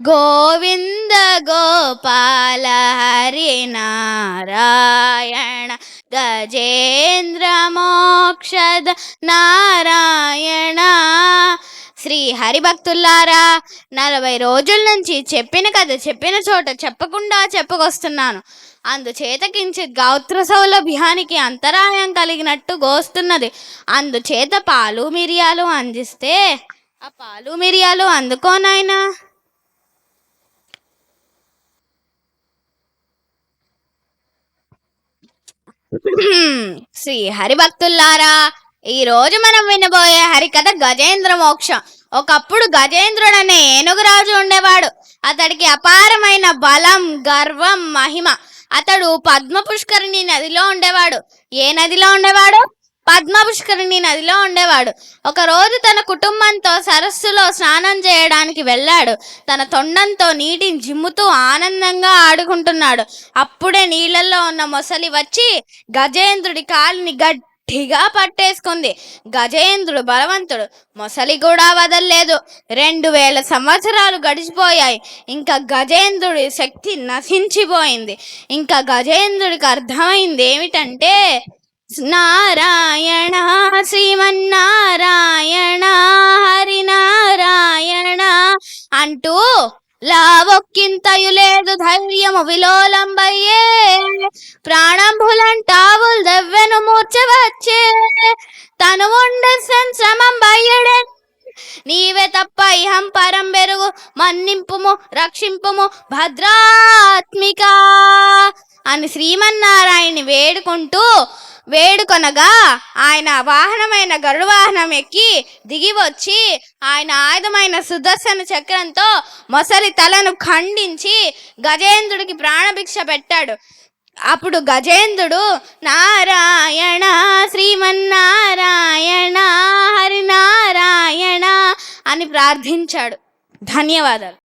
గోవింద గోపాల హరి నారాయణ గజేంద్ర మోక్షద నారాయణ. శ్రీ హరిభక్తులారా, 40 రోజుల నుంచి చెప్పిన కథ చెప్పిన చోట చెప్పకుండా చెప్పుకొస్తున్నాను. అందుచేత కించిత్ గౌత్ర సౌలభ్యానికి అంతరాయం కలిగినట్టు గోస్తున్నది. అందుచేత పాలు మిరియాలు అందిస్తే ఆ పాలు మిరియాలు అందుకోనాయనా. శ్రీ హరిభక్తుల్లారా, ఈ రోజు మనం వినబోయే హరికథ గజేంద్ర మోక్షం. ఒకప్పుడు గజేంద్రుడనే ఏనుగురాజు ఉండేవాడు. అతడికి అపారమైన బలం, గర్వం, మహిమ. అతడు పద్మ పుష్కరిణి నదిలో ఉండేవాడు. ఏ నదిలో ఉండేవాడు? పద్మ పుష్కరిణి నదిలో ఉండేవాడు. ఒకరోజు తన కుటుంబంతో సరస్సులో స్నానం చేయడానికి వెళ్ళాడు. తన తొండంతో నీటిని జిమ్ముతూ ఆనందంగా ఆడుకుంటున్నాడు. అప్పుడే నీళ్ళల్లో ఉన్న మొసలి వచ్చి గజేంద్రుడి కాలిని గట్టిగా పట్టేసుకుంది. గజేంద్రుడు బలవంతుడు, మొసలి కూడా వదల్లేదు. 2000 సంవత్సరాలు గడిచిపోయాయి. ఇంకా గజేంద్రుడి శక్తి నశించిపోయింది. ఇంకా గజేంద్రుడికి అర్థమైంది ఏమిటంటే, నారాయణ శ్రీమన్నారాయణ హరినారాయణ అంటూ లావొక్కింతయు లేదు ధైర్యము విలోలంబయ్యే, ప్రాణంబులంటావుల్ దెవ్వెను మూర్చవచ్చే, తను ఉండే శ్రమం బయ్యడే, నీవే తప్ప ఇహం పరం బెరుగు, మన్నింపుము రక్షింపుము భద్రాత్మిక అని శ్రీమన్నారాయణ్ణి వేడుకొనగా ఆయన వాహనమైన గరుడ వాహనం ఎక్కి దిగి వచ్చి ఆయన ఆయుధమైన సుదర్శన చక్రంతో మొసలి తలను ఖండించి గజేంద్రుడికి ప్రాణభిక్ష పెట్టాడు. అప్పుడు గజేంద్రుడు నారాయణ శ్రీమన్నారాయణ హరినారాయణ అని ప్రార్థించాడు. ధన్యవాదాలు.